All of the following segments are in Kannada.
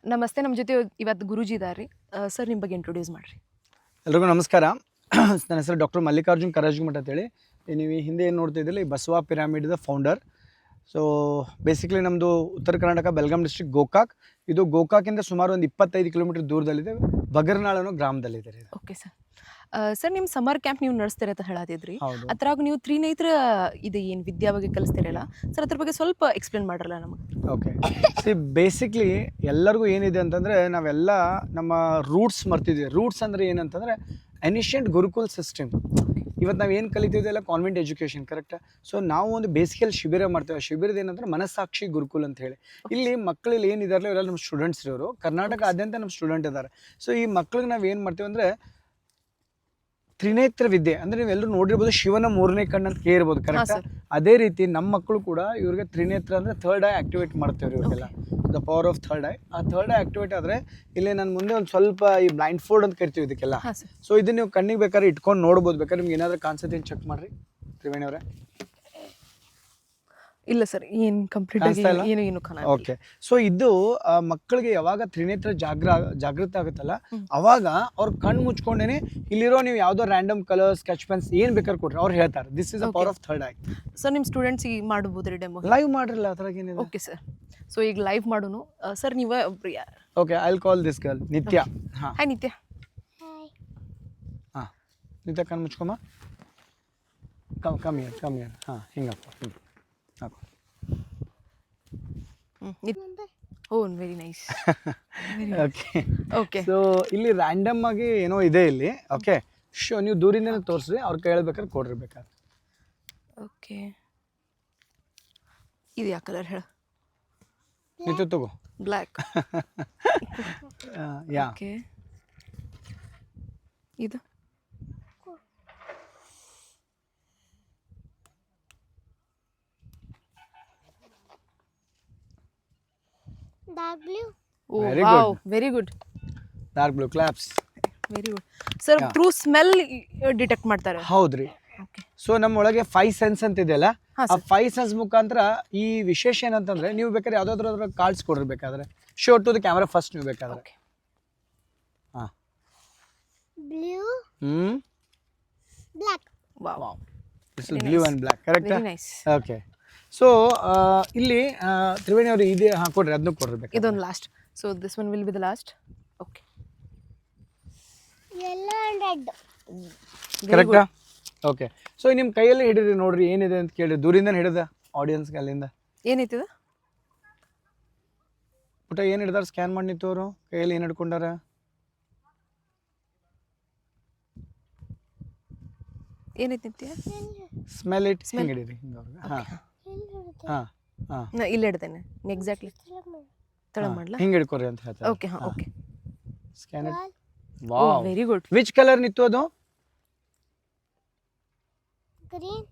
ನಮಸ್ತೆ. ನಮ್ಮ ಜೊತೆ ಇವತ್ತು ಗುರೂಜಿ ಇದ್ದಾರೆ. ಸರ್ ನಿಮ್ಮ ಬಗ್ಗೆ ಇಂಟ್ರೊಡ್ಯೂಸ್ ಮಾಡಿರಿ. ಎಲ್ರಿಗೂ ನಮಸ್ಕಾರ. ನನ್ನ ಹೆಸರು ಡಾಕ್ಟರ್ ಮಲ್ಲಿಕಾರ್ಜುನ್ ಕರಾಜ್ಮಠ ಅಂತೇಳಿ. ನೀವು ಈ ಹಿಂದೆ ಏನು ನೋಡ್ತಾ ಇದ್ದಿಲ್ಲ, ಈ ಬಸವ ಪಿರಾಮಿಡ್ದ ಫೌಂಡರ್. ಸೊ ಬೇಸಿಕಲಿ ನಮ್ಮದು ಉತ್ತರ ಕರ್ನಾಟಕ ಬೆಲ್ಗಾಮ್ ಡಿಸ್ಟ್ರಿಕ್ಟ್ ಗೋಕಾಕ್. ಇದು ಗೋಕಾಕಿಂದ ಸುಮಾರು ಒಂದು 25 ಕಿಲೋಮೀಟರ್ ದೂರದಲ್ಲಿದೆ, ಬಗರ್ನಾಳ್ ಅನ್ನೋ ಗ್ರಾಮದಲ್ಲಿದೆ. Okay sir. ಸರ್ ನಿಮ್ಮ ಸಮರ್ ಕ್ಯಾಂಪ್ ನೀವು ನಡೆಸ್ತೀರ ಅಂತ ಹೇಳತ್ತಿದ್ರಿ. ಹೌದು. ಅದ್ರಾಗ ನೀವು ತ್ರಿನೇತ್ರ ಇದು ಏನು ವಿದ್ಯಾ ಬಗ್ಗೆ ಕಲಿಸ್ತಿರಲ್ಲ ಸರ್, ಅದ್ರ ಬಗ್ಗೆ ಸ್ವಲ್ಪ ಎಕ್ಸ್ಪ್ಲೇನ್ ಮಾಡ್ರಲ್ಲ ನಮಗೆ. ಓಕೆ, ಸಿ ಬೇಸಿಕ್ಲಿ ಎಲ್ಲರಿಗೂ ಏನಿದೆ ಅಂತಂದರೆ ನಾವೆಲ್ಲ ನಮ್ಮ ರೂಟ್ಸ್ ಮರ್ತಿದ್ವಿ. ರೂಟ್ಸ್ ಅಂದರೆ ಏನಂತಂದರೆ ಎನಿಷಿಯಂಟ್ ಗುರುಕುಲ್ ಸಿಸ್ಟಮ್. ಇವತ್ತು ನಾವು ಏನು ಕಲಿತಿದ್ದೆಲ್ಲ ಕಾನ್ವೆಂಟ್ ಎಜುಕೇಷನ್, ಕರೆಕ್ಟಾ? ಸೊ ನಾವು ಒಂದು ಬೇಸಿಕಲ್ ಶಿಬಿರ ಮಾಡ್ತೇವೆ. ಶಿಬಿರದ ಏನಂದ್ರೆ ಮನಸ್ಸಾಕ್ಷಿ ಗುರುಕುಲ್ ಅಂತ ಹೇಳಿ. ಇಲ್ಲಿ ಮಕ್ಕಳಲ್ಲಿ ಏನಿದಾರಲ್ಲ ಇವರೆಲ್ಲ ನಮ್ಮ ಸ್ಟೂಡೆಂಟ್ಸ್ ಇರೋರು, ಕರ್ನಾಟಕದಾದ್ಯಂತ ನಮ್ಮ ಸ್ಟೂಡೆಂಟ್ ಇದ್ದಾರೆ. ಸೊ ಈ ಮಕ್ಳಿಗೆ ನಾವು ಏನು ಮಾಡ್ತೀವಿ ಅಂದರೆ ತ್ರಿನೇತ್ರ ವಿದ್ಯೆ ಅಂದರೆ ನೀವೆಲ್ಲರೂ ನೋಡಿರ್ಬೋದು, ಶಿವನ ಮೂರನೇ ಕಣ್ಣು ಅಂತ ಕೇಳಿರ್ಬೋದು, ಕರೆಕ್ಟಾ? ಅದೇ ರೀತಿ ನಮ್ಮ ಮಕ್ಕಳು ಕೂಡ ಇವ್ರಿಗೆ ತ್ರಿನೇತ್ರ ಅಂದರೆ ಥರ್ಡ್ ಐ ಆಕ್ಟಿವೇಟ್ ಮಾಡ್ತೇವೆ ಇವ್ರಿಗೆಲ್ಲ. The power of third eye. ಆ ಥರ್ಡ್ ಐ ಆಕ್ಟಿವೇಟ್ ಆದರೆ ಇಲ್ಲಿ ನನ್ನ ಮುಂದೆ ಒಂದು ಸ್ವಲ್ಪ ಈ ಬ್ಲೈಂಡ್ ಫೋಲ್ಡ್ ಅಂತ ಕರಿತೀವಿ ಇದಕ್ಕೆಲ್ಲ. ಸೊ ಇದನ್ನ ನೀವು ಕಣ್ಣಿಗೆ ಬೇಕಾದ್ರೆ ಇಟ್ಕೊಂಡು ನೋಡ್ಬೋದು. ಬೇಕಾದ್ರೆ ನಿಮ್ಗೆ ಏನಾದರೂ ಕಾಣಿಸುತ್ತೆ ಚೆಕ್ ಮಾಡಿರಿ ತ್ರಿವೇಣಿ ಅವರೇ. ಇಲ್ಲ ಸರ್, ಏನು ಕಂಪ್ಲೀಟ್ ಆಗಿ ಏನು ಕಾಣಲ್ಲ. ಓಕೆ, ಸೊ ಇದು ಮಕ್ಕಳಿಗೆ ಯಾವಾಗ ತ್ರಿನೇತ್ರ ಜಾಗೃತ ಆಗುತ್ತಲ್ಲ, ಅವಾಗ ಅವ್ರ ಕಣ್ಣು ಮುಚ್ಕೊಂಡೇನೆ ಇಲ್ಲಿರೋ ನೀವು ಯಾವುದೋ ರ್ಯಾಂಡಮ್ ಕಲರ್ ಸ್ಕೆಚ್ ಪೆನ್ಸ್ ಏನು ಬೇಕಾದ್ರೆ ಕೊಟ್ರೆ ಅವ್ರು ಹೇಳ್ತಾರೆ this is the power of third I. Sir ನಿಮ್ಮ ಸ್ಟೂಡೆಂಟ್ಸ್ ಈಗ ಮಾಡ್ಬೋದ್ರಿ ಡೆಮೋ? ಲೈವ್ ಮಾಡಿರಲ್ಲ ಅದ್ರಾಗ ಏನಿದೆ. ಓಕೆ ಸರ್, ಸೊ ಈಗ ಲೈವ್ ಮಾಡೋನು. ಸರ್ ನೀವು ಒಬ್ರು ಯಾರು? Okay, I will call this girl ನಿತ್ಯ. ಹಾಂ, ಹಾಯ್ ನಿತ್ಯ. ಹಾಂ ನಿತ್ಯ, ಕಣ್ಣು ಮುಚ್ಕೊಮ್ಮ. Come here. ಹಾಂ, ಹಿಂಗಪ್ಪ. ಹಾಕು. Oh very nice. Okay okay, so ಇಲ್ಲಿ ರ್ಯಾಂಡಮ್ ಆಗಿ ಏನೋ ಇದೆ ಇಲ್ಲಿ. ಓಕೆ, ನೀವು ದೂರಿಂದನೇ ತೋರಿಸ್ರಿ, ಅವ್ರ ಕೈ ಹೇಳ್ಬೇಕಾದ್ರೆ ಕೊಡಿರ್ಬೇಕಾದ್ರೆ. ಓಕೆ, ಇದು ಯಾವ ಕಲರ್ ಹೇಳ? ನಿಂತು ತಗೋ. ಬ್ಲ್ಯಾಕ್. ಯಾ. ಓಕೆ, ಇದು dark blue. ಓ Very wow, good. Very good, dark blue claps. Very good. Sir through smell detect ಮಾಡ್ತಾರೆ? ಹೌದ್ರಿ. ಓಕೆ, ಸೊ ನಮ್ಮೊಳಗೆ 5 ಸೆನ್ಸ್ ಅಂತ ಇದೆಯಲ್ಲ, ಹಾಂ ಆ ಸರ್. 5 ಸೆನ್ಸ್ ಮುಖಾಂತರ ಈ ವಿಶೇಷ ಏನಂತಂದ್ರೆ ನೀವು ಬೇಕಾದ್ರೆ ಯಾವ್ದಾದ್ರು ಕಾರ್ಡ್ಸ್ ಕೊಡಿರ್ಬೇಕಾದ್ರೆ show to the camera first ನೀವು ಬೇಕಾದ್ರೆ. ಓಕೆ, ಹಾಂ. Blue. Black. Wow, this is blue and black, ಕರೆಕ್ಟಾ? Very nice. ಓಕೆ, ಸೊ ಇಲ್ಲಿ ತ್ರಿವೇಣಿ ಅವರು ಇದೆ. ಹಾಂ, ಕೊಡ್ರಿ, ಅದನ್ನು ಕೊಡಿರ್ಬೇಕು. ಇದೊಂದು last. So this one will be the last. Okay, Yellow and red. ಕರೆಕ್ಟಾ? ಓಕೆ, ಸೊ ನಿಮ್ಮ ಕೈಯಲ್ಲಿ ಹಿಡಿದ್ರಿ ನೋಡ್ರಿ ಏನಿದೆ ಅಂತ ಕೇಳಿ. ದೂರಿಂದ ಹಿಡಿದ ಆಡಿಯನ್ಸ್ಗೆ ಅಲ್ಲಿಂದ ಏನೈತಿದ? ಪುಟ ಏನು ಹಿಡ್ದಾರ ಸ್ಕ್ಯಾನ್ ಮಾಡಿ ನಿಂತು ಅವರು ಕೈಯಲ್ಲಿ ಏನು ಹಿಡ್ಕೊಂಡಾರ? ಏನೈತಿ ನಿತ್ಯ? Smell it. ಹಿಂಗೆ ಹಿಡೀರಿ, ಹಿಂಗೆ ಅವ್ರಿಗೆ. ಹಾಂ ಹಾಂ ಹಾಂ, ನಾ ಇಲ್ಲಿ ಹಿಡ್ದೇನೆ ಎಕ್ಸಾಕ್ಟ್ಲಿ. ತಳ ಮಾಡ್ಲಾ? ಹಿಂಗೆ ಹಿಡ್ಕೊರಿ ಅಂತ ಹೇಳ್ತಾರೆ. ಓಕೆ, ಹಾಂ, okay. Scan it. Oh wow, very good. Which colour ನಿಂತು ಅದು? Green.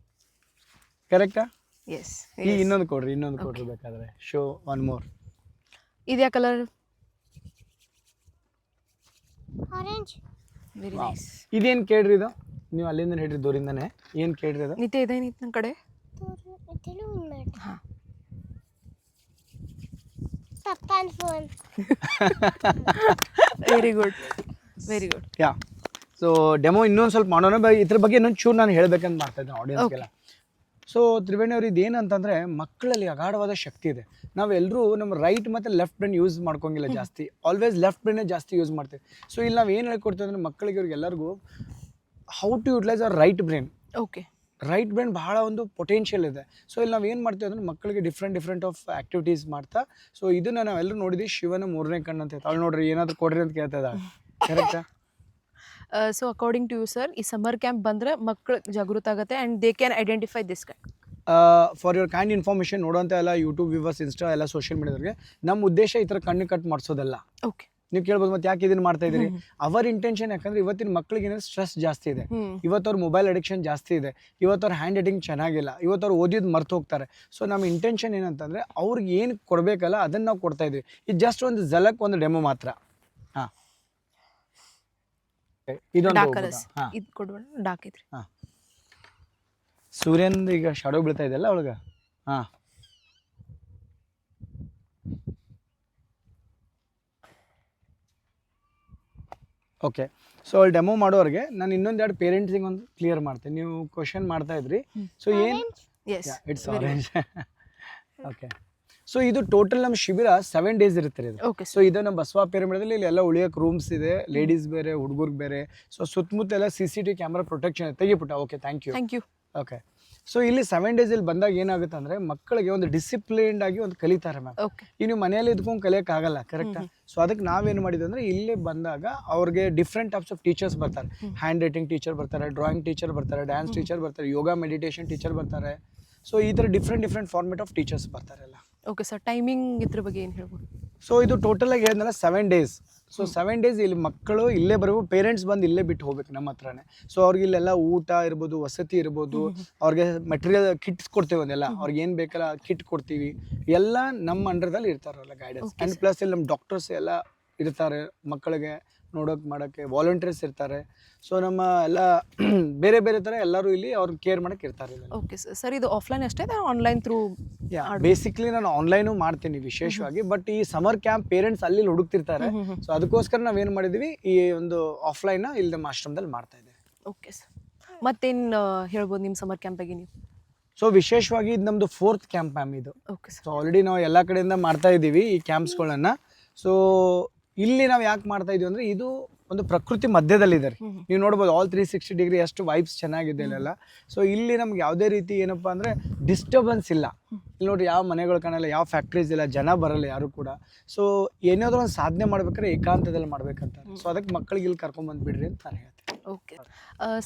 ಕರೆಕ್ಟಾ? ಎಸ್. ಈ ಇನ್ನೊಂದು ಕೊಡ್ರಿ ಬೇಕಾದ್ರೆ. Show one more. ಇದು ಯಾವ ಕಲರ್? Orange. Very nice. ಇದೇನು ಕೇಳ್ರಿ ಇದು? ನೀವು ಅಲ್ಲಿಂದ ಹಿಡ್ರಿ, ದೂರಿಂದನೇ. ಏನು ಕೇಳ್ರಿ ಅದು? ನಿತ್ಯ ಇದೇನಿತ್ತು ನನ್ನ ಕಡೆ? Telugu mat. ಹಾಂ, Papan phone. Very good, very good. Yeah. So demo ಇನ್ನೊಂದು ಸ್ವಲ್ಪ ಮಾಡೋಣ. ಇದ್ರ ಬಗ್ಗೆ ಇನ್ನೊಂದು ಚೂರು ನಾನು ಹೇಳ್ಬೇಕಂತ ಮಾಡ್ತಾ ಇದ್ದೀನಿ ಆಡಿಯನ್ಸ್ಗೆಲ್ಲ. ಸೊ ತ್ರಿವೇಣಿ ಅವ್ರು ಇದೇನಂತಂದರೆ ಮಕ್ಕಳಲ್ಲಿ ಅಗಾಢವಾದ ಶಕ್ತಿ ಇದೆ. ನಾವೆಲ್ಲರೂ ನಮ್ಮ ರೈಟ್ ಮತ್ತು ಲೆಫ್ಟ್ ಬ್ರೈನ್ ಯೂಸ್ ಮಾಡ್ಕೊಂಗಿಲ್ಲ ಜಾಸ್ತಿ. ಆಲ್ವೇಸ್ ಲೆಫ್ಟ್ ಬ್ರೈನೇ ಜಾಸ್ತಿ ಯೂಸ್ ಮಾಡ್ತೀವಿ. ಸೊ ಇಲ್ಲಿ ನಾವು ಏನು ಹೇಳ್ಕೊಡ್ತೀವಿ ಅಂದರೆ ಮಕ್ಕಳಿಗೆ ಇವ್ರಿಗೆಲ್ಲರಿಗೂ how to utilise our right brain. Okay, right brain ಬಹಳ ಒಂದು ಪೊಟೆನ್ಷಿಯಲ್ ಇದೆ. ಸೊ ಇಲ್ಲಿ ನಾವು ಏನು ಮಾಡ್ತೀವಿ ಅಂದರೆ ಮಕ್ಕಳಿಗೆ ಡಿಫ್ರೆಂಟ್ ಆಫ್ ಆ್ಯಕ್ಟಿವಿಟೀಸ್ ಮಾಡ್ತಾ. ಸೊ ಇದನ್ನು ನಾವೆಲ್ಲರೂ ನೋಡಿದ್ವಿ, ಶಿವನ ಮೂರನೇ ಕಣ್ಣು ಅಂತ ಹೇಳ್ತಾ. ಅವಳು ನೋಡ್ರಿ ಏನಾದರೂ ಕೊಡ್ರಿ ಅಂತ ಕೇಳ್ತಾ ಇದ್ದಾಳೆ, ಕರೆಕ್ಟಾ? So according to you sir, ಈ ಸಮ್ಮರ್ ಕ್ಯಾಂಪ್ ಬಂದರೆ ಮಕ್ಕಳು ಜಾಗೃತ ಆಗುತ್ತೆ and they can identify this kind. For your kind information ನೋಡೋಂಥ ಎಲ್ಲ ಯೂಟ್ಯೂಬ್ ವ್ಯೂವರ್ಸ್, ಇನ್ಸ್ಟಾ ಎಲ್ಲ ಸೋಷಿಯಲ್ ಮೀಡಿಯಾದವ್ರಿಗೆ ನಮ್ಮ ಉದ್ದೇಶ ಈ ಥರ ಕಣ್ಣು ಕಟ್ ಮಾಡಿಸೋದಲ್ಲ. ಓಕೆ, ನೀವು ಕೇಳ್ಬೋದು ಮತ್ತೆ ಯಾಕೆ ಇದನ್ನು ಮಾಡ್ತಾ ಇದ್ದೀರಿ? ಅವರ್ ಇಂಟೆನ್ಷನ್ ಯಾಕಂದರೆ ಇವತ್ತಿನ ಮಕ್ಕಳಿಗೆ ಏನಾದ್ರು ಸ್ಟ್ರೆಸ್ ಜಾಸ್ತಿ ಇದೆ. ಇವತ್ತವ್ರ ಮೊಬೈಲ್ ಅಡಿಕ್ಷನ್ ಜಾಸ್ತಿ ಇದೆ. ಇವತ್ತವ್ರ ಹ್ಯಾಂಡ್ ರೈಟಿಂಗ್ ಚೆನ್ನಾಗಿಲ್ಲ. ಇವತ್ತವ್ರು ಓದಿದ್ದು ಮರ್ತು ಹೋಗ್ತಾರೆ. ಸೊ ನಮ್ಮ ಇಂಟೆನ್ಷನ್ ಏನಂತಂದರೆ ಅವ್ರಿಗೆ ಏನು ಕೊಡಬೇಕಲ್ಲ ಅದನ್ನು ನಾವು ಕೊಡ್ತಾ ಇದ್ವಿ. ಇದು ಜಸ್ಟ್ ಒಂದು ಝಲಕ್, ಒಂದು ಡೆಮೋ ಮಾತ್ರ. ಹಾಂ, ಇದೊಂದು ಡಾರ್ಕ್ ಕಲರ್ಸ್. ಹಾಂ, ಇದು ಕೊಡ್ಬೇಡ, ಡಾರ್ಕ್ ಐತ್ರಿ. ಹಾಂ, ಸೂರ್ಯನ ಈಗ ಶಾಡೋ ಬೀಳ್ತಾ ಇದೆಯಲ್ಲ ಅವಳಿಗೆ. ಹಾಂ, ಓಕೆ. ಸೊ ಅಲ್ಲಿ ಡೆಮೋ ಮಾಡೋರಿಗೆ ನಾನು ಇನ್ನೊಂದೆರಡು ಪೇರೆಂಟ್ಸಿಗೆ ಒಂದು ಕ್ಲಿಯರ್ ಮಾಡ್ತೀನಿ. ನೀವು ಕ್ವಶನ್ ಮಾಡ್ತಾ ಇದ್ರಿ. ಸೊ ಏನು yes it's orange. Okay. So ಇದು ಟೋಟಲ್ ನಮ್ಮ ಶಿಬಿರ 7 days ಇರುತ್ತೆ ಇದು. ಓಕೆ ಸೊ ಇದು ನಮ್ಮ ಬಸವ ಪಿರಮಿಡಲ್ಲಿ ಇಲ್ಲಿ ಎಲ್ಲ ಉಳಿಯೋಕೆ ರೂಮ್ಸ್ ಇದೆ, ಲೇಡೀಸ್ ಬೇರೆ ಹುಡುಗರಿಗೆ ಬೇರೆ. ಸೊ ಸುತ್ತಮುತ್ತ ಎಲ್ಲ CCTV ಕ್ಯಾಮ್ರಾ ಪ್ರೊಟೆಕ್ಷನ್ ತೆಗಿಬಿಟ್ಟ. Okay, thank you. Okay. So ಇಲ್ಲಿ 7 days ಇಲ್ಲಿ ಬಂದಾಗ ಏನಾಗುತ್ತೆ ಅಂದರೆ ಮಕ್ಕಳಿಗೆ ಒಂದು ಡಿಸಿಪ್ಲಿನ್ಡ್ ಆಗಿ ಒಂದು ಕಲಿತಾರೆ ಮ್ಯಾಮ್. ಓಕೆ ಈಗ ನೀವು ಮನೆಯಲ್ಲಿ ಇದ್ಕೊಂಡು ಕಲಿಯೋಕ್ಕಾಗಲ್ಲ, ಕರೆಕ್ಟಾ? ಸೊ ಅದಕ್ಕೆ ನಾವೇನು ಮಾಡಿದ್ವಿ ಅಂದರೆ ಇಲ್ಲೇ ಬಂದಾಗ ಅವ್ರಿಗೆ ಡಿಫ್ರೆಂಟ್ ಟೈಪ್ಸ್ ಆಫ್ ಟೀಚರ್ಸ್ ಬರ್ತಾರೆ. ಹ್ಯಾಂಡ್ ರೈಟಿಂಗ್ ಟೀಚರ್ ಬರ್ತಾರೆ, ಡ್ರಾಯಿಂಗ್ ಟೀಚರ್ ಬರ್ತಾರೆ, ಡ್ಯಾನ್ಸ್ ಟೀಚರ್ ಬರ್ತಾರೆ, ಯೋಗ ಮೆಡಿಟೇಷನ್ ಟೀಚರ್ ಬರ್ತಾರೆ. ಸೊ ಈ ಥರ ಡಿಫ್ರೆಂಟ್ ಫಾರ್ಮೆಟ್ ಆಫ್ ಟೀಚರ್ಸ್ ಬರ್ತಾರೆ ಎಲ್ಲ. ಓಕೆ ಸರ್, ಟೈಮಿಂಗ್ ಇದ್ರ ಬಗ್ಗೆ ಏನು ಹೇಳ್ಬೋದು? ಸೊ ಇದು ಟೋಟಲ್ ಆಗಿ ಹೇಳಿದ್ನಲ್ಲ 7 days. ಸೊ 7 days ಇಲ್ಲಿ ಮಕ್ಕಳು ಇಲ್ಲೇ ಬರಬೇಕು, ಪೇರೆಂಟ್ಸ್ ಬಂದು ಇಲ್ಲೇ ಬಿಟ್ಟು ಹೋಗ್ಬೇಕು ನಮ್ಮ ಹತ್ರನೇ. ಸೊ ಅವ್ರಿಗೆ ಇಲ್ಲೆಲ್ಲ ಊಟ ಇರ್ಬೋದು, ವಸತಿ ಇರ್ಬೋದು, ಅವ್ರಿಗೆ ಮೆಟೀರಿಯಲ್ ಕಿಟ್ಸ್ ಕೊಡ್ತೇವೆ, ಒಂದೆಲ್ಲ ಅವ್ರಿಗೆ ಏನು ಬೇಕಲ್ಲ ಕಿಟ್ ಕೊಡ್ತೀವಿ. ಎಲ್ಲ ನಮ್ಮ ಅಂಡರ್ದಲ್ಲಿ ಇರ್ತಾರಲ್ಲ ಗೈಡೆನ್ಸ್. ಆ್ಯಂಡ್ ಪ್ಲಸ್ ಇಲ್ಲಿ ನಮ್ಮ ಡಾಕ್ಟರ್ಸ್ ಎಲ್ಲ ಇರ್ತಾರೆ, ಮಕ್ಕಳಿಗೆ ನೋಡೋಕೆ ಮಾಡೋಕ್ಕೆ ವಾಲಂಟಿಯರ್ಸ್ ಇರ್ತಾರೆ. ಸೊ ನಮ್ಮ ಎಲ್ಲ ಬೇರೆ ಬೇರೆ ಥರ ಎಲ್ಲರೂ ಇಲ್ಲಿ ಅವ್ರನ್ನ ಕೇರ್ ಮಾಡೋಕ್ಕೆ ಇರ್ತಾರೆ. ಓಕೆ ಸರ್, ಇದು ಆಫ್ಲೈನ್ ಅಷ್ಟೇ ಆನ್ಲೈನ್ ಥ್ರೂ? ಬೇಸಿಕ್ಲಿ ನಾನು ಆನ್ಲೈನು ಮಾಡ್ತೀನಿ ವಿಶೇಷವಾಗಿ. ಬಟ್ ಈ ಸಮರ್ ಕ್ಯಾಂಪ್ ಪೇರೆಂಟ್ಸ್ ಅಲ್ಲಿ ಹುಡುಕ್ತಿರ್ತಾರೆ. ಸೊ ಅದಕ್ಕೋಸ್ಕರ ನಾವೇನು ಮಾಡಿದ್ವಿ, ಈ ಒಂದು ಆಫ್ಲೈನ್ನ ಇಲ್ಲಿ ನಮ್ಮ ಆಶ್ರಮದಲ್ಲಿ ಮಾಡ್ತಾ ಇದ್ದೀವಿ. ಓಕೆ ಸರ್, ಮತ್ತೇನು ಹೇಳ್ಬೋದು ನಿಮ್ಮ ಸಮರ್ ಕ್ಯಾಂಪ್ ಬಗ್ಗೆ ನೀವು? ಸೊ ವಿಶೇಷವಾಗಿ ಇದು ನಮ್ಮದು 4th ಕ್ಯಾಂಪ್ ಮ್ಯಾಮ್ ಇದು. Okay sir. ಸೊ ಆಲ್ರೆಡಿ ನಾವು ಎಲ್ಲ ಕಡೆಯಿಂದ ಮಾಡ್ತಾ ಇದ್ದೀವಿ ಈ ಕ್ಯಾಂಪ್ಸ್ಗಳನ್ನು. ಸೊ ಇಲ್ಲಿ ನಾವು ಯಾಕೆ ಮಾಡ್ತಾ ಇದೀವಿ ಅಂದರೆ ಇದು ಒಂದು ಪ್ರಕೃತಿ ಮಧ್ಯದಲ್ಲಿದೆ ರೀ. ನೀವು ನೋಡ್ಬೋದು ಆಲ್ 360 ಡಿಗ್ರಿ ಎಷ್ಟು ವೈಬ್ಸ್ ಚೆನ್ನಾಗಿದೆ ಇಲ್ಲೆಲ್ಲ. ಸೊ ಇಲ್ಲಿ ನಮ್ಗೆ ಯಾವುದೇ ರೀತಿ ಏನಪ್ಪ ಅಂದರೆ ಡಿಸ್ಟರ್ಬೆನ್ಸ್ ಇಲ್ಲ. ಇಲ್ಲಿ ನೋಡ್ರಿ, ಯಾವ ಮನೆಗಳು ಕಾಣಲ್ಲ, ಯಾವ ಫ್ಯಾಕ್ಟ್ರೀಸ್ ಇಲ್ಲ, ಜನ ಬರಲ್ಲ ಯಾರು ಕೂಡ. ಸೊ ಏನಾದರೂ ಒಂದು ಸಾಧನೆ ಮಾಡ್ಬೇಕಾದ್ರೆ ಏಕಾಂತದಲ್ಲಿ ಮಾಡ್ಬೇಕಂತ. ಸೊ ಅದಕ್ಕೆ ಮಕ್ಕಳಿಗೆ ಇಲ್ಲಿ ಕರ್ಕೊಂಡ್ಬಂದ್ಬಿಡ್ರಿ ಅಂತ ನಾನು ಹೇಳ್ತೀನಿ. ಓಕೆ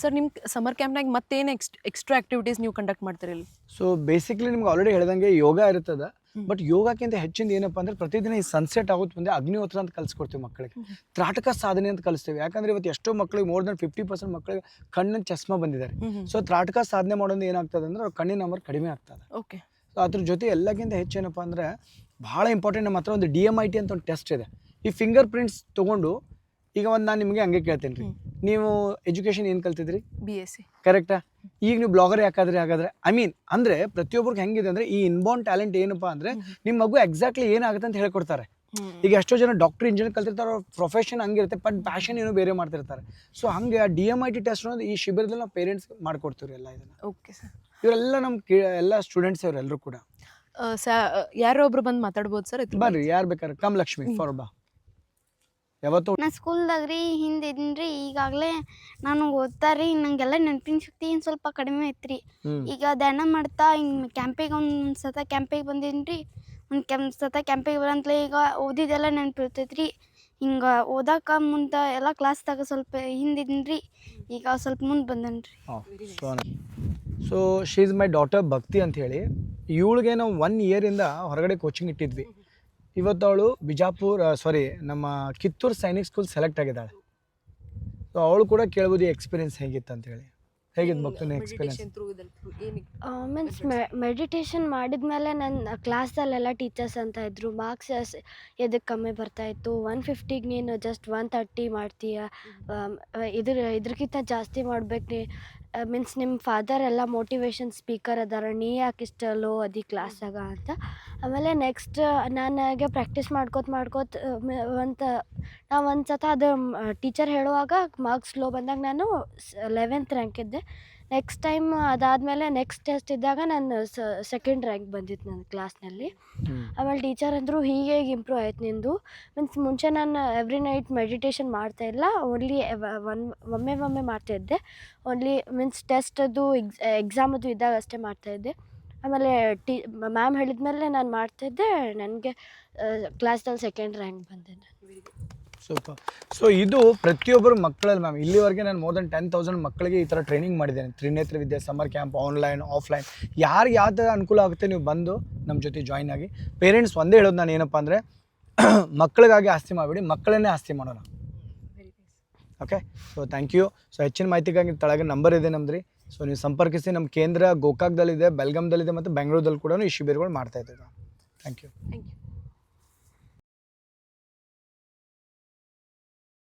ಸರ್, ನಿಮ್ಮ ಸಮರ್ ಕ್ಯಾಂಪ್ನಾಗ ಮತ್ತೇನು ಎಕ್ಸ್ಟ್ರಾ ಆಕ್ಟಿವಿಟೀಸ್ ನೀವು ಕಂಡಕ್ಟ್ ಮಾಡ್ತೀರಿ ಇಲ್ಲಿ? ಸೊ ಬೇಸಿಕ್ಲಿ ನಿಮ್ಗೆ ಆಲ್ರೆಡಿ ಹೇಳ್ದಂಗೆ ಯೋಗ ಇರ್ತದೆ. ಬಟ್ ಯೋಗಕ್ಕಿಂತ ಹೆಚ್ಚಿಂದ ಏನಪ್ಪ ಅಂದ್ರೆ ಪ್ರತಿದಿನ ಈ ಸನ್ಸೆಟ್ ಆಗೋದು ಮುಂದೆ ಅಗ್ನಿಹೋತ್ರ ಅಂತ ಕಲಿಸ್ಕೊಡ್ತೀವಿ ಮಕ್ಕಳಿಗೆ. ತ್ರಾಟಕ ಸಾಧನೆ ಅಂತ ಕಲಿಸ್ತೀವಿ. ಯಾಕಂದ್ರೆ ಇವತ್ತು ಎಷ್ಟೋ ಮಕ್ಕಳಿಗೆ more than 50% ಮಕ್ಕಳಿಗೆ ಕಣ್ಣಿನ ಚಸ್ಮಾ ಬಂದಿದ್ದಾರೆ. ಸೊ ತ್ರಾಟಕ ಸಾಧನೆ ಮಾಡೋದು ಏನಾಗ್ತದೆ ಅಂದ್ರೆ ಅವ್ರ ಕಣ್ಣಿನ ನಂಬರ್ ಕಡಿಮೆ ಆಗ್ತದೆ. ಓಕೆ. ಸೊ ಅದ್ರ ಜೊತೆ ಎಲ್ಲಕ್ಕಿಂತ ಹೆಚ್ಚೇನಪ್ಪ ಅಂದರೆ ಭಾಳ ಇಂಪಾರ್ಟೆಂಟ್, ನಮ್ಮ ಹತ್ರ ಒಂದು DMIT ಅಂತ ಒಂದು ಟೆಸ್ಟ್ ಇದೆ. ಈ ಫಿಂಗರ್ ಪ್ರಿಂಟ್ಸ್ ತೊಗೊಂಡು ಈಗ ಒಂದು ನಾನು ನಿಮಗೆ ಹಂಗೆ ಕೇಳ್ತೀನಿ ರೀ, ನೀವು ಎಜುಕೇಷನ್ ಏನು ಕಲ್ತಿದ್ರಿ? BSc. ಕರೆಕ್ಟಾ? ಈಗ ನೀವು ಬ್ಲಾಗರ್ ಯಾಕಾದ್ರೆ ಹಾಗಾದ್ರೆ ಅಂದರೆ ಪ್ರತಿಯೊಬ್ಬರಿಗೆ ಹೆಂಗಿದೆ ಅಂದರೆ ಈ ಇನ್ಬಾರ್ನ್ ಟ್ಯಾಲೆಂಟ್ ಏನಪ್ಪ ಅಂದರೆ ನಿಮ್ಮ ಮಗು ಎಕ್ಸಾಕ್ಟ್ಲಿ ಏನಾಗುತ್ತೆ ಅಂತ ಹೇಳ್ಕೊಡ್ತಾರೆ. ಈಗ ಎಷ್ಟೋ ಜನ ಡಾಕ್ಟರ್ ಇಂಜಿನಿಯರ್ ಕಲ್ತಿರ್ತಾರೆ, ಅವ್ರ ಪ್ರೊಫೆಷನ್ ಹಂಗಿರುತ್ತೆ, ಬಟ್ ಪ್ಯಾಷನ್ ಏನೋ ಬೇರೆ ಮಾಡ್ತಿರ್ತಾರೆ. ಸೊ ಹಂಗೆ ಆ DMIT ಟೆಸ್ಟ್ ಅನ್ನೋದು ಈ ಶಿಬಿರದಲ್ಲಿ ನಾವು ಪೇರೆಂಟ್ಸ್ ಮಾಡ್ಕೊಡ್ತೀವಿ ಎಲ್ಲ ಇದನ್ನು. Okay sir. ಇವರೆಲ್ಲ ನಮ್ಮ ಎಲ್ಲ ಸ್ಟೂಡೆಂಟ್ಸ್ ಇವರೆಲ್ಲರೂ ಕೂಡ. ಯಾರೋ ಒಬ್ರು ಬಂದು ಮಾತಾಡ್ಬೋದು ಸರ್? ಬರ್ರಿ, ಯಾರು ಬೇಕಾದ್ರೆ. ಕಮ್ ಲಕ್ಷ್ಮಿ ಫಾರ್ ಬಾ. ಯಾವತ್ತು ನಾ ಸ್ಕೂಲ್ದಾಗ ರೀ ಹಿಂದೆ ಇದೀನಿ ರೀ. ಈಗಾಗಲೇ ನಾನು ಓದ್ತಾ ರೀ, ನಂಗೆಲ್ಲ ನೆನಪಿನ ಶಕ್ತಿ ಇನ್ನು ಸ್ವಲ್ಪ ಕಡಿಮೆ ಐತ್ರಿ. ಈಗ ಧ್ಯಾನ ಮಾಡ್ತಾ ಹಿಂಗೆ ಕ್ಯಾಂಪಿಗೆ ಒಂದು ಸತ ಕ್ಯಾಂಪಿಗೆ ಬಂದೀನಿ ರೀ. ಒಂದು ಸತ ಕ್ಯಾಂಪಿಗೆ ಬರಂತಲೇ ಈಗ ಓದಿದ್ದೆಲ್ಲ ನೆನಪಿರ್ತೈತೆ ರೀ. ಹಿಂಗೆ ಓದಾಕ ಮುಂದೆ ಎಲ್ಲ ಕ್ಲಾಸ್ದಾಗ ಸ್ವಲ್ಪ ಹಿಂದಿದ್ದೀನಿ ರೀ. ಈಗ ಸ್ವಲ್ಪ ಮುಂದೆ ಬಂದನ್ ರೀ. So she is my daughter ಭಕ್ತಿ ಅಂತ ಹೇಳಿ. ಇವಳಿಗೆ ನಾವು 1 year ಹೊರಗಡೆ ಕೋಚಿಂಗ್ ಇಟ್ಟಿದ್ವಿ. ಇವತ್ತು ಅವಳು ನಮ್ಮ ಕಿತ್ತೂರು ಸೈನಿಕ್ ಸ್ಕೂಲ್ ಸೆಲೆಕ್ಟ್ ಆಗಿದ್ದಾಳೆ. ಸೊ ಅವಳು ಕೂಡ ಕೇಳ್ಬೋದು ಈ ಎಕ್ಸ್ಪೀರಿಯನ್ಸ್ ಹೇಗಿತ್ತು ಅಂತ ಹೇಳಿ. ಹೇಗಿತ್ತು ಭಕ್ತಿನ ಎಕ್ಸ್ಪೀರಿಯನ್ಸ್? ಮೀನ್ಸ್ ಮೆಡಿಟೇಷನ್ ಮಾಡಿದ್ಮೇಲೆ ನನ್ನ ಕ್ಲಾಸಲ್ಲೆಲ್ಲ ಟೀಚರ್ಸ್ ಅಂತ ಇದ್ರು, ಮಾರ್ಕ್ಸ್ ಎದಕ್ಕೆ ಕಮ್ಮಿ ಬರ್ತಾಯಿತ್ತು, 150ಗೆ ನೀನು ಜಸ್ಟ್ 130 ಮಾಡ್ತೀಯ, ಇದ್ರಕ್ಕಿಂತ ಜಾಸ್ತಿ ಮಾಡ್ಬೇಕು ನೀ. ಮೀನ್ಸ್ ನಿಮ್ಮ ಫಾದರ್ ಎಲ್ಲ ಮೋಟಿವೇಶನ್ ಸ್ಪೀಕರ್ ಅದಾರ, ನೀ ಯಾಕೆ ಇಷ್ಟ ಲೋ ಅದಿ ಕ್ಲಾಸಾಗ ಅಂತ. ಆಮೇಲೆ ನೆಕ್ಸ್ಟ್ ನನಗೆ ಪ್ರಾಕ್ಟೀಸ್ ಮಾಡ್ಕೋತ ಒಂದು ಸತ ಅದು ಟೀಚರ್ ಹೇಳುವಾಗ ಮಾರ್ಕ್ಸ್ ಲೋ ಬಂದಾಗ ನಾನು 11th ರ್ಯಾಂಕ್ ಇದ್ದೆ. ನೆಕ್ಸ್ಟ್ ಟೈಮ್ ಅದಾದಮೇಲೆ ನೆಕ್ಸ್ಟ್ ಟೆಸ್ಟ್ ಇದ್ದಾಗ ನಾನು 2nd ರ್ಯಾಂಕ್ ಬಂದಿತ್ತು ನನ್ನ ಕ್ಲಾಸ್ನಲ್ಲಿ. ಆಮೇಲೆ ಟೀಚರ್ ಅಂದರು ಹೀಗೆ ಇಂಪ್ರೂವ್ ಆಯ್ತು ನಿಂದು. ಮೀನ್ಸ್ ಮುಂಚೆ ನಾನು ಎವ್ರಿ ನೈಟ್ ಮೆಡಿಟೇಷನ್ ಮಾಡ್ತಾಯಿಲ್ಲ, ಓನ್ಲಿ ಒಮ್ಮೆ ಮಾಡ್ತಾಯಿದ್ದೆ. ಓನ್ಲಿ ಮೀನ್ಸ್ ಟೆಸ್ಟ್ ಅದು ಎಕ್ಸಾಮ್ ಅದು ಇದ್ದಾಗ ಅಷ್ಟೇ ಮಾಡ್ತಾಯಿದ್ದೆ. ಆಮೇಲೆ ಮ್ಯಾಮ್ ಹೇಳಿದ್ಮೇಲೆ ನಾನು ಮಾಡ್ತಾಯಿದ್ದೆ. ನನಗೆ ಕ್ಲಾಸ್ದಲ್ಲಿ 2nd ರ್ಯಾಂಕ್ ಬಂದೆ ನಾನು. ಸೂಪರ್. ಸೊ ಇದು ಪ್ರತಿಯೊಬ್ಬರು ಮಕ್ಕಳಲ್ಲಿ ಮ್ಯಾಮ್ ಇಲ್ಲಿವರೆಗೆ ನಾನು more than 10,000 ಮಕ್ಕಳಿಗೆ ಈ ಥರ ಟ್ರೈನಿಂಗ್ ಮಾಡಿದ್ದೇನೆ. ತ್ರಿನೇತ್ರ ವಿದ್ಯೆ ಸಮರ್ ಕ್ಯಾಂಪ್, ಆನ್ಲೈನ್ ಆಫ್ಲೈನ್, ಯಾರಿಗೆ ಯಾವ ಥರ ಅನುಕೂಲ ಆಗುತ್ತೆ ನೀವು ಬಂದು ನಮ್ಮ ಜೊತೆ ಜಾಯ್ನ್ ಆಗಿ. ಪೇರೆಂಟ್ಸ್ ಒಂದೇ ಹೇಳೋದು ನಾನು ಏನಪ್ಪ ಅಂದರೆ ಮಕ್ಕಳಿಗಾಗಿ ಆಸ್ತಿ ಮಾಡಿಬಿಡಿ, ಮಕ್ಕಳನ್ನೇ ಆಸ್ತಿ ಮಾಡೋಣ. Okay. So thank you. So ಹೆಚ್ಚಿನ ಮಾಹಿತಿಗಾಗಿ ತಳಗೆ ನಂಬರ್ ಇದೆ ನಮ್ದು ರೀ. ಸೊ ನೀವು ಸಂಪರ್ಕಿಸಿ. ನಮ್ಮ ಕೇಂದ್ರ ಗೋಕಾಕ್ದಲ್ಲಿದೆ, ಬೆಲ್ಗಾಮ್ದಲ್ಲಿದೆ ಮತ್ತು ಬೆಂಗಳೂರಲ್ಲಿ ಕೂಡ ಈ ಶಿಬಿರಗಳು ಮಾಡ್ತಾಯಿದ್ದೀವಿ. Thank you.